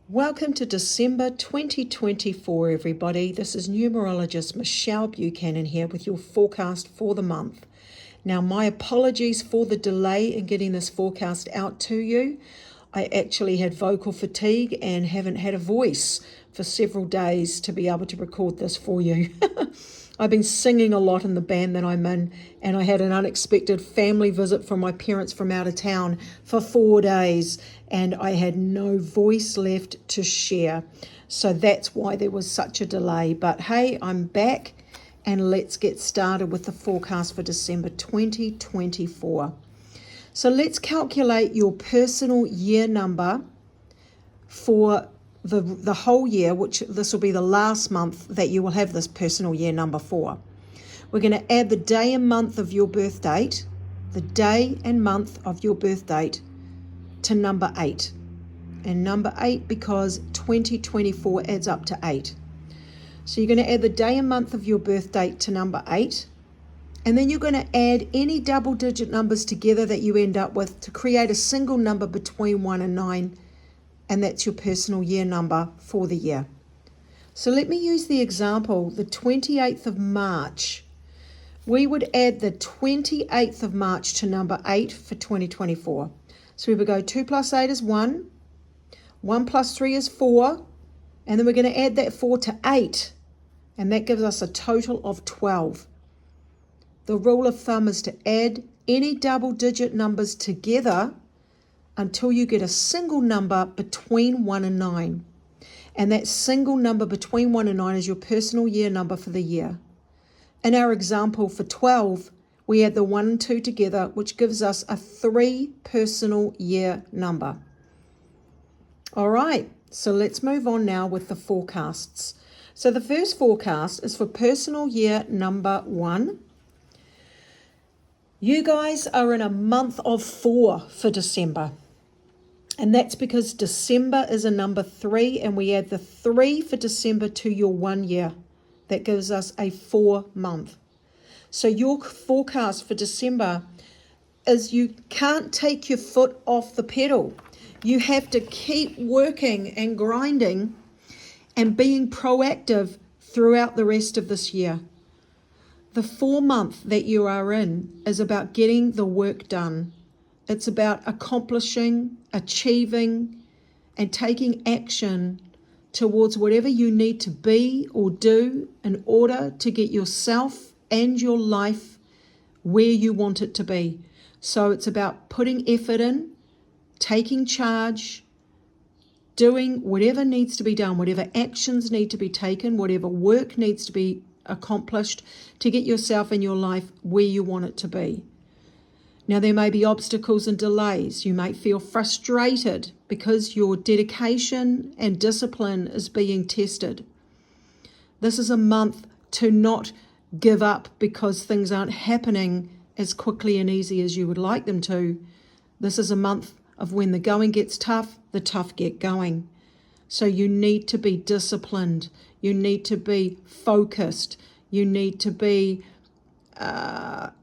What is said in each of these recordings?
Welcome to December 2024, everybody. This is Numerologist Michelle Buchanan here with your forecast for the month. Now, my apologies for the delay in getting this forecast out to you. I actually had vocal fatigue and haven't had a voice for several days to be able to record this for you. I've been singing a lot in the band that I'm in, and I had an unexpected family visit from my parents from out of town for 4 days, and I had no voice left to share. So that's why there was such a delay. But hey, I'm back, and let's get started with the forecast for December 2024. So let's calculate your personal year number for the whole year, which this will be the last month that you will have this personal year number for. We're going to add the day and month of your birth date, the day and month of your birth date, to number 8. And number 8 because 2024 adds up to 8. So you're going to add the day and month of your birth date to number 8. And then you're going to add any double digit numbers together that you end up with to create a single number between 1 and 9. And that's your personal year number for the year. So let me use the example, the 28th of March. We would add the 28th of March to number 8 for 2024. So we would go 2 plus 8 is 1, 1 plus 3 is 4, and then we're going to add that 4 to 8, and that gives us a total of 12. The rule of thumb is to add any double digit numbers together until you get a single number between 1 and 9. And that single number between 1 and 9 is your personal year number for the year. In our example for 12, we add the 1 and 2 together, which gives us a 3 personal year number. All right, so let's move on now with the forecasts. So the first forecast is for personal year number 1. You guys are in a month of 4 for December. And that's because December is a number 3, and we add the 3 for December to your 1 year. That gives us a 4 month. So your forecast for December is you can't take your foot off the pedal. You have to keep working and grinding and being proactive throughout the rest of this year. The 4 month that you are in is about getting the work done. It's about accomplishing, achieving, and taking action towards whatever you need to be or do in order to get yourself and your life where you want it to be. So it's about putting effort in, taking charge, doing whatever needs to be done, whatever actions need to be taken, whatever work needs to be accomplished to get yourself and your life where you want it to be. Now, there may be obstacles and delays. You may feel frustrated because your dedication and discipline is being tested. This is a month to not give up because things aren't happening as quickly and easy as you would like them to. This is a month of when the going gets tough, the tough get going. So you need to be disciplined. You need to be focused. You need to be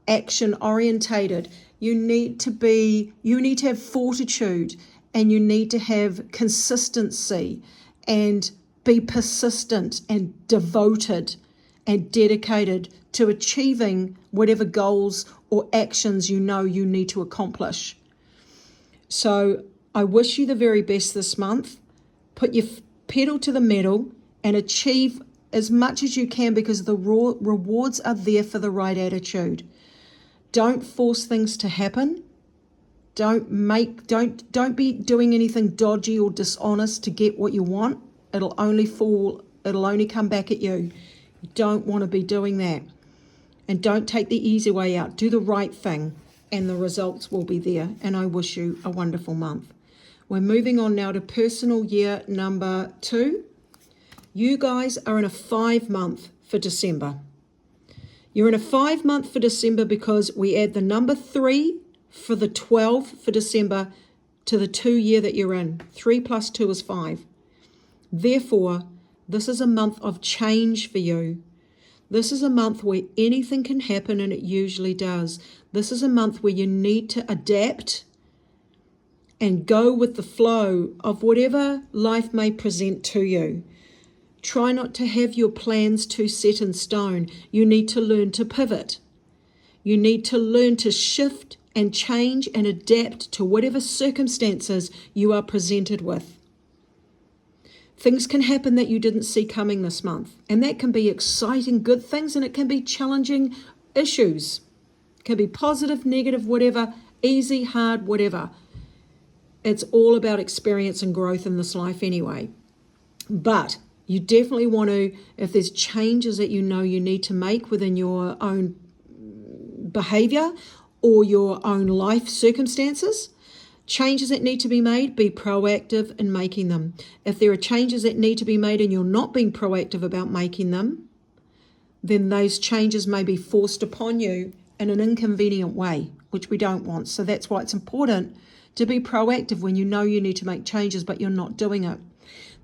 action orientated. You need to have fortitude, and you need to have consistency and be persistent and devoted and dedicated to achieving whatever goals or actions you know you need to accomplish. So I wish you the very best this month. Put your pedal to the metal and achieve as much as you can, because the rewards are there for the right attitude. Don't force things to happen. Don't be doing anything dodgy or dishonest to get what you want. It'll only come back at you. You don't want to be doing that. And don't take the easy way out. Do the right thing, and the results will be there. And I wish you a wonderful month. We're moving on now to personal year number 2. You guys are in a 5 month for December. You're in a 5 month for December because we add the number 3 for the 12 for December to the 2 year that you're in. 3 plus 2 is 5. Therefore, this is a month of change for you. This is a month where anything can happen, and it usually does. This is a month where you need to adapt and go with the flow of whatever life may present to you. Try not to have your plans too set in stone. You need to learn to pivot. You need to learn to shift and change and adapt to whatever circumstances you are presented with. Things can happen that you didn't see coming this month, and that can be exciting, good things, and it can be challenging issues. It can be positive, negative, whatever, easy, hard, whatever. It's all about experience and growth in this life anyway. But you definitely want to, if there's changes that you know you need to make within your own behavior or your own life circumstances, changes that need to be made, be proactive in making them. If there are changes that need to be made and you're not being proactive about making them, then those changes may be forced upon you in an inconvenient way, which we don't want. So that's why it's important to be proactive when you know you need to make changes, but you're not doing it.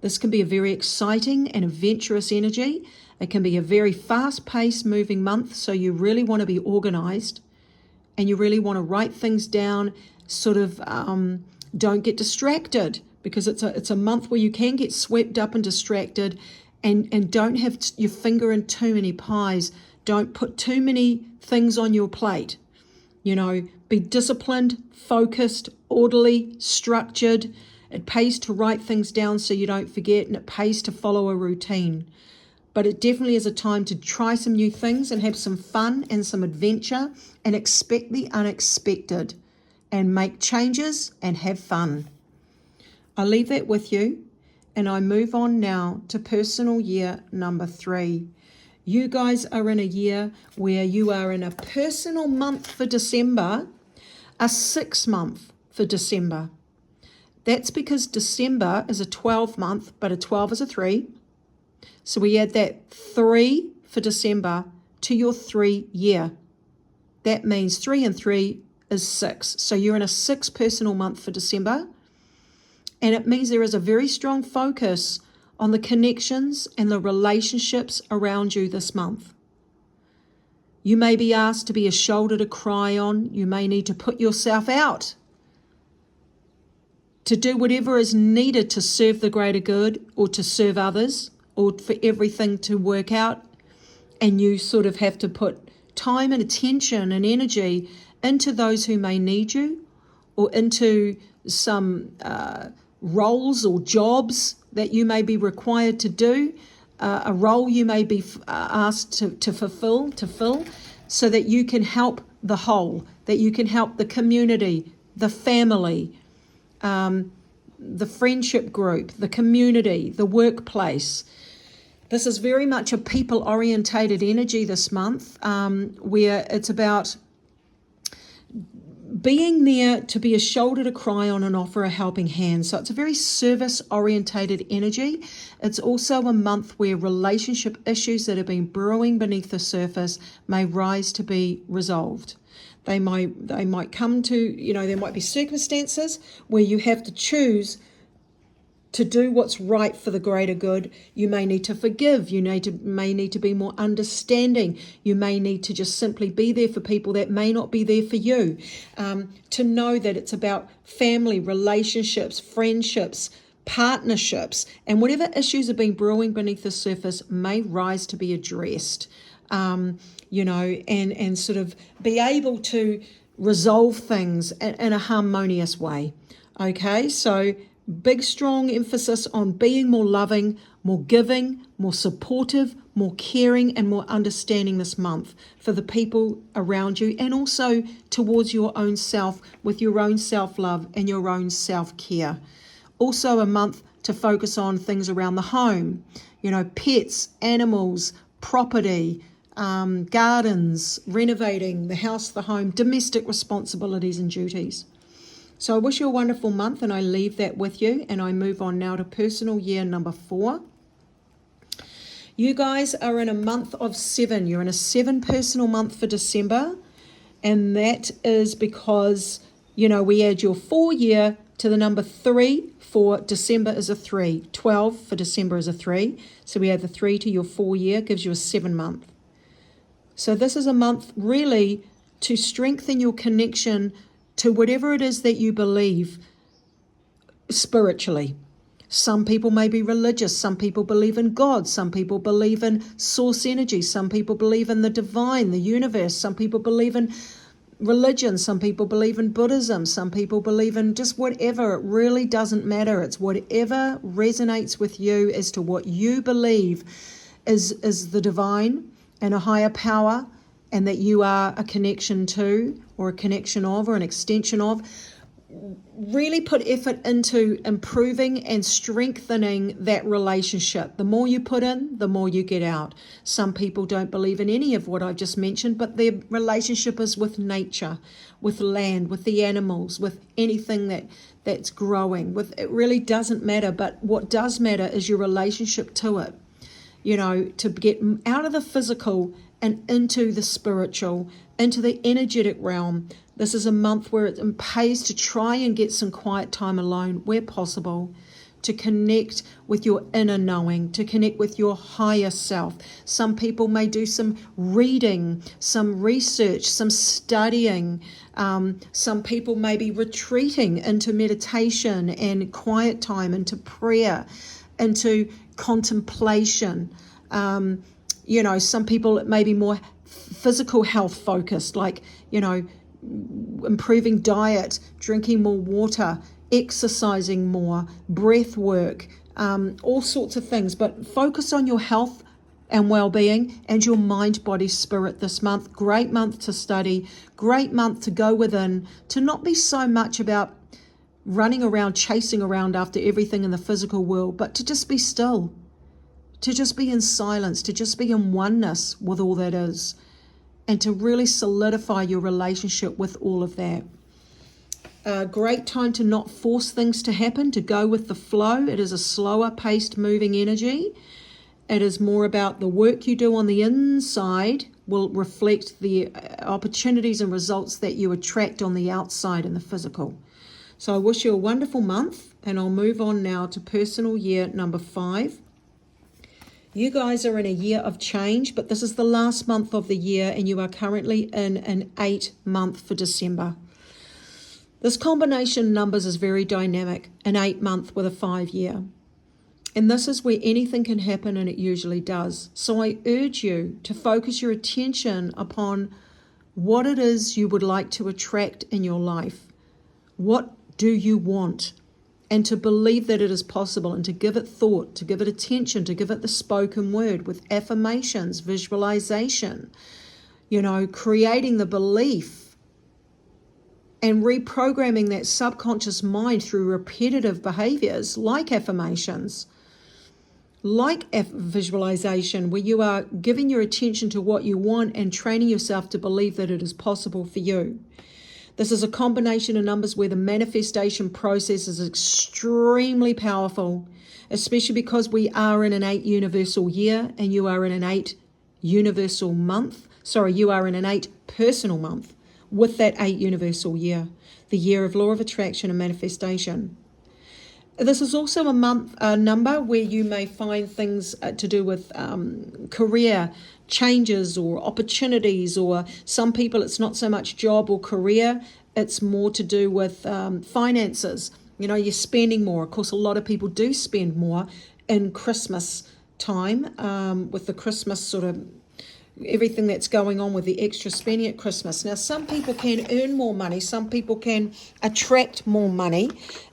This can be a very exciting and adventurous energy. It can be a very fast-paced moving month, so you really want to be organized and you really want to write things down, sort of don't get distracted, because it's a month where you can get swept up and distracted, and don't have your finger in too many pies. Don't put too many things on your plate. You know, be disciplined, focused, orderly, structured. It pays to write things down so you don't forget, and it pays to follow a routine. But it definitely is a time to try some new things and have some fun and some adventure and expect the unexpected and make changes and have fun. I leave that with you, and I move on now to personal year number 3. You guys are in a year where you are in a personal month for December, a 6 month for December. That's because December is a 12 month, but a 12 is a 3. So we add that 3 for December to your 3 year. That means 3 and 3 is 6. So you're in a 6 personal month for December. And it means there is a very strong focus on the connections and the relationships around you this month. You may be asked to be a shoulder to cry on. You may need to put yourself out to do whatever is needed to serve the greater good or to serve others or for everything to work out. And you sort of have to put time and attention and energy into those who may need you, or into some roles or jobs that you may be required to do, a role you may be asked to fill, so that you can help the whole, that you can help the community, the family, the friendship group, the community, the workplace. This is very much a people-orientated energy this month, where it's about being there to be a shoulder to cry on and offer a helping hand. So it's a very service-orientated energy. It's also a month where relationship issues that have been brewing beneath the surface may rise to be resolved. They might come to, there might be circumstances where you have to choose to do what's right for the greater good. You may need to forgive. You may need to be more understanding. You may need to just simply be there for people that may not be there for you. To know that it's about family, relationships, friendships, partnerships, and whatever issues have been brewing beneath the surface may rise to be addressed. And sort of be able to resolve things in a harmonious way. Okay, so big, strong emphasis on being more loving, more giving, more supportive, more caring, and more understanding this month for the people around you, and also towards your own self with your own self-love and your own self-care. Also a month to focus on things around the home, pets, animals, property, gardens, renovating the house, the home, domestic responsibilities and duties. So I wish you a wonderful month, and I leave that with you, and I move on now to personal year number 4. You guys are in a month of 7. You're in a 7 personal month for December, and that is because, we add your 4 year to the number 3 for December is a 3. 12 for December is a 3. So we add the 3 to your 4 year, gives you a 7 month. So this is a month really to strengthen your connection to whatever it is that you believe spiritually. Some people may be religious. Some people believe in God. Some people believe in source energy. Some people believe in the divine, the universe. Some people believe in religion. Some people believe in Buddhism. Some people believe in just whatever. It really doesn't matter. It's whatever resonates with you as to what you believe is the divine and a higher power, and that you are a connection to, or a connection of, or an extension of. Really put effort into improving and strengthening that relationship. The more you put in, the more you get out. Some people don't believe in any of what I've just mentioned, but their relationship is with nature, with land, with the animals, with anything that's growing. It really doesn't matter, but what does matter is your relationship to it. To get out of the physical and into the spiritual, into the energetic realm. This is a month where it pays to try and get some quiet time alone where possible, to connect with your inner knowing, to connect with your higher self. Some people may do some reading, some research, some studying. Some people may be retreating into meditation and quiet time, into prayer, into contemplation. Some people, it may be more physical health focused, like, improving diet, drinking more water, exercising more, breath work, all sorts of things. But focus on your health and well-being and your mind, body, spirit this month. Great month to study, great month to go within, to not be so much about running around, chasing around after everything in the physical world, but to just be still, to just be in silence, to just be in oneness with all that is, and to really solidify your relationship with all of that. A great time to not force things to happen, to go with the flow. It is a slower paced moving energy. It is more about the work you do on the inside will reflect the opportunities and results that you attract on the outside in the physical. So I wish you a wonderful month, and I'll move on now to personal year number 5. You guys are in a year of change, but this is the last month of the year, and you are currently in an 8-month for December. This combination numbers is very dynamic, an 8-month with a 5-year. And this is where anything can happen, and it usually does. So I urge you to focus your attention upon what it is you would like to attract in your life. What do you want? And to believe that it is possible, and to give it thought, to give it attention, to give it the spoken word with affirmations, visualization, creating the belief and reprogramming that subconscious mind through repetitive behaviors like affirmations, like visualization, where you are giving your attention to what you want and training yourself to believe that it is possible for you. This is a combination of numbers where the manifestation process is extremely powerful, especially because we are in an 8 universal year and you are in an 8 universal month. You are in an 8 personal month with that 8 universal year, the year of law of attraction and manifestation. This is also a number where you may find things to do with career changes or opportunities, or some people it's not so much job or career, it's more to do with finances. You're spending more. Of course, a lot of people do spend more in Christmas time with the Christmas sort of everything that's going on with the extra spending at Christmas. Now, some people can earn more money. Some people can attract more money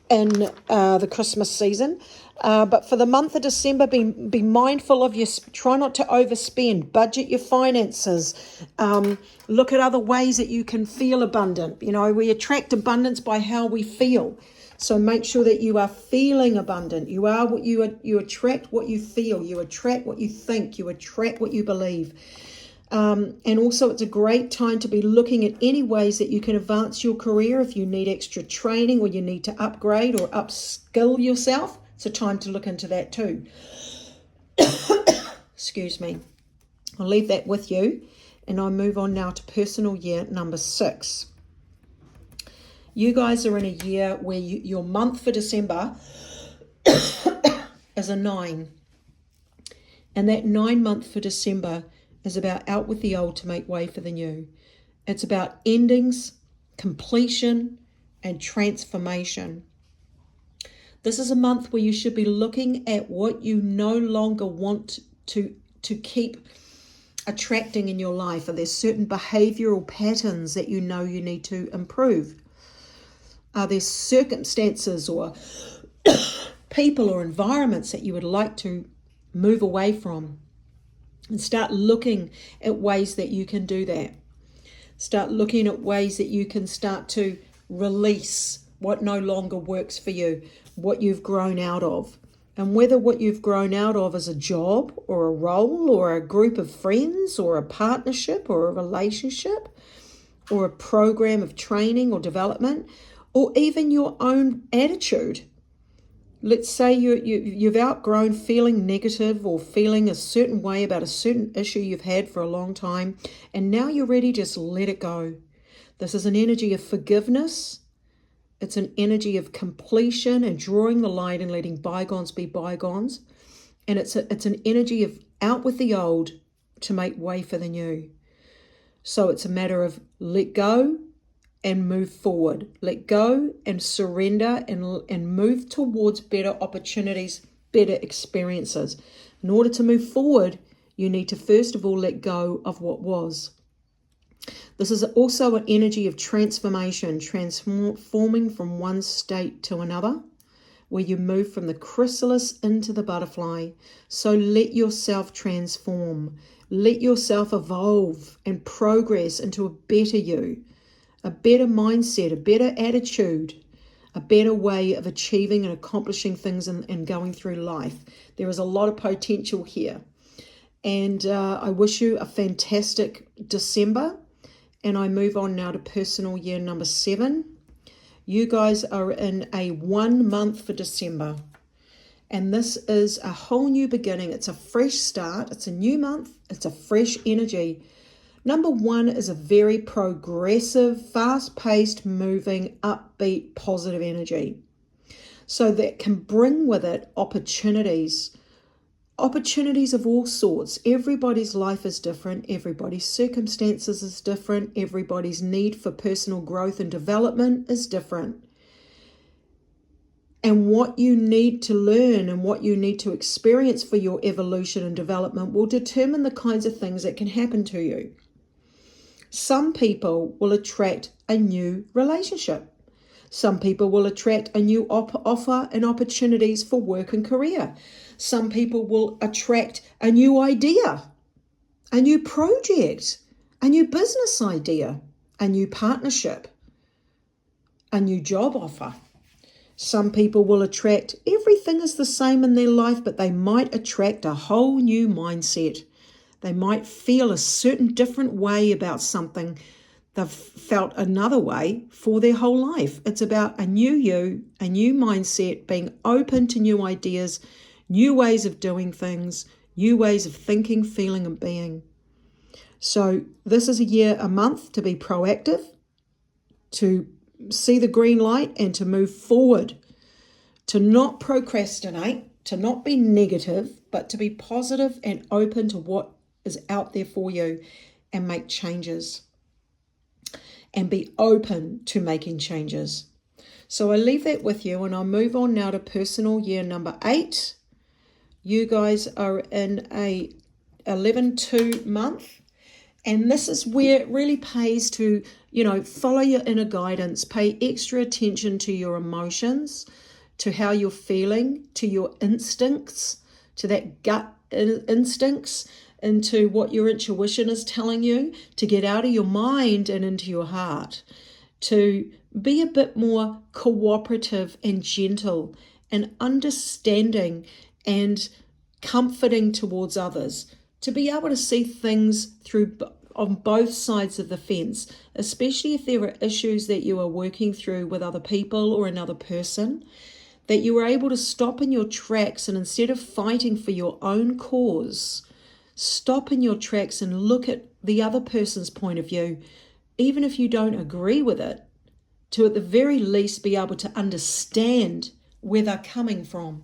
in the Christmas season. But for the month of December, be mindful of try not to overspend, budget your finances, look at other ways that you can feel abundant. We attract abundance by how we feel. So make sure that you are feeling abundant. You are what you attract what you feel, you attract what you think, you attract what you believe. And also it's a great time to be looking at any ways that you can advance your career. If you need extra training or you need to upgrade or upskill yourself, it's a time to look into that too. Excuse me. I'll leave that with you, and I'll move on now to personal year number 6. You guys are in a year where your month for December is a 9. And that 9 month for December is about out with the old to make way for the new. It's about endings, completion, and transformation. This is a month where you should be looking at what you no longer want to keep attracting in your life. Are there certain behavioral patterns that you know you need to improve? Are there circumstances or people or environments that you would like to move away from? And start looking at ways that you can do that. Start looking at ways that you can start to release what no longer works for you, what you've grown out of. And whether what you've grown out of is a job or a role or a group of friends or a partnership or a relationship or a program of training or development, or even your own attitude. Let's say you've outgrown feeling negative or feeling a certain way about a certain issue you've had for a long time, and now you're ready to just let it go. This is an energy of forgiveness. It's an energy of completion and drawing the light and letting bygones be bygones. And it's an energy of out with the old to make way for the new. So it's a matter of let go and move forward. Let go and surrender and move towards better opportunities, better experiences. In order to move forward, you need to first of all let go of what was. This is also an energy of transformation, transforming from one state to another, where you move from the chrysalis into the butterfly. So let yourself transform. Let yourself evolve and progress into a better you, a better mindset, a better attitude, a better way of achieving and accomplishing things and going through life. There is a lot of potential here. And I wish you a fantastic December. And I move on now to personal year number 7. You guys are in a 1 month for December. And this is a whole new beginning. It's a fresh start. It's a new month. It's a fresh energy. Number 1 is a very progressive, fast-paced, moving, upbeat, positive energy. So that can bring with it opportunities of all sorts. Everybody's life is different. Everybody's circumstances is different. Everybody's need for personal growth and development is different. And what you need to learn and what you need to experience for your evolution and development will determine the kinds of things that can happen to you. Some people will attract a new relationship. Some people will attract a new offer and opportunities for work and career. Some people will attract a new idea, a new project, a new business idea, a new partnership, a new job offer. Some people will attract everything is the same in their life, but they might attract a whole new mindset. They might feel a certain different way about something they've felt another way for their whole life. It's about a new you, a new mindset, being open to new ideas, new ways of doing things, new ways of thinking, feeling, and being. So this is a month to be proactive, to see the green light and to move forward, to not procrastinate, to not be negative, but to be positive and open to what is out there for you and make changes. And be open to making changes. So I leave that with you and I'll move on now to personal year number 8. You guys are in a 11-2 month. And this is where it really pays to, follow your inner guidance, pay extra attention to your emotions, to how you're feeling, to your instincts, to that gut instincts, into what your intuition is telling you, to get out of your mind and into your heart, to be a bit more cooperative and gentle and understanding and comforting towards others, to be able to see things through on both sides of the fence, especially if there are issues that you are working through with other people or another person, that you are able to stop in your tracks and instead of fighting for your own cause, stop in your tracks and look at the other person's point of view, even if you don't agree with it, to at the very least be able to understand where they're coming from,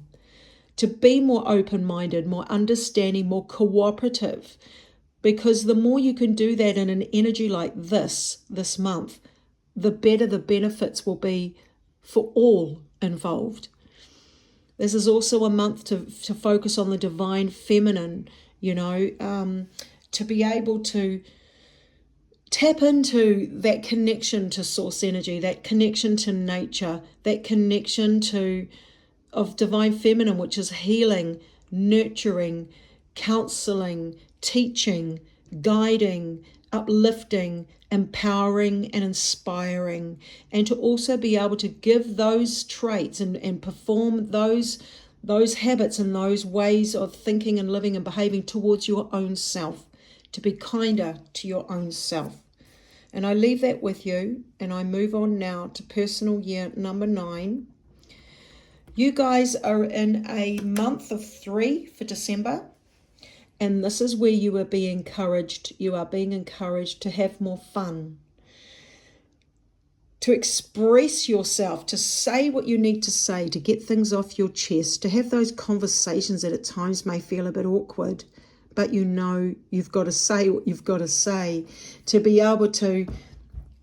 to be more open-minded, more understanding, more cooperative, because the more you can do that in an energy like this month, the better the benefits will be for all involved. This is also a month to focus on the divine feminine, you know, to be able to tap into that connection to source energy, that connection to nature, that connection of divine feminine, which is healing, nurturing, counseling, teaching, guiding, uplifting, empowering, and inspiring, and to also be able to give those traits and perform those habits and those ways of thinking and living and behaving towards your own self, to be kinder to your own self. And I leave that with you, and I move on now to personal year number 9. You guys are in a month of 3 for December, and this is where you are being encouraged. You are being encouraged to have more fun, to express yourself, to say what you need to say, to get things off your chest, to have those conversations that at times may feel a bit awkward, but you know you've got to say what you've got to say, to be able to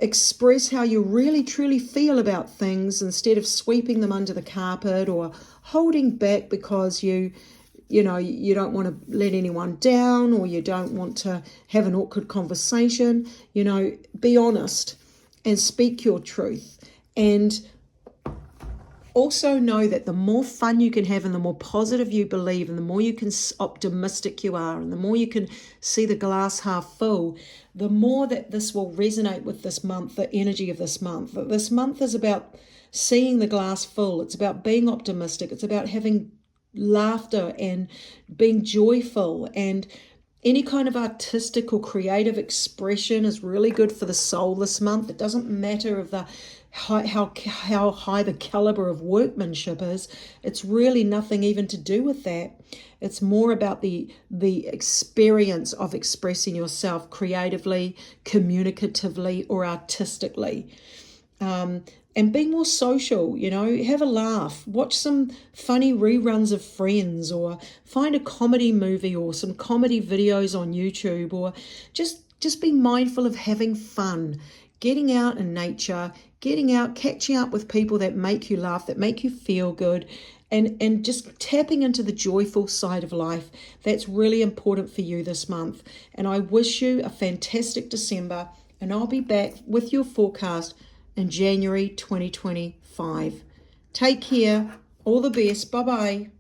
express how you really truly feel about things instead of sweeping them under the carpet or holding back because you don't want to let anyone down, or you don't want to have an awkward conversation. You know, be honest and speak your truth. And also know that the more fun you can have and the more positive you believe and the more you can optimistic you are and the more you can see the glass half full, the more that this will resonate with this month, the energy of this month. This month is about seeing the glass full. It's about being optimistic. It's about having laughter and being joyful, and any kind of artistic or creative expression is really good for the soul this month. It doesn't matter of how high the caliber of workmanship is. It's really nothing even to do with that. It's more about the experience of expressing yourself creatively, communicatively, or artistically. And being more social, you know, have a laugh, watch some funny reruns of Friends, or find a comedy movie or some comedy videos on YouTube, or just be mindful of having fun, getting out in nature, getting out, catching up with people that make you laugh, that make you feel good, and just tapping into the joyful side of life. That's really important for you this month. And I wish you a fantastic December, and I'll be back with your forecast in January 2025. Take care. All the best. Bye-bye.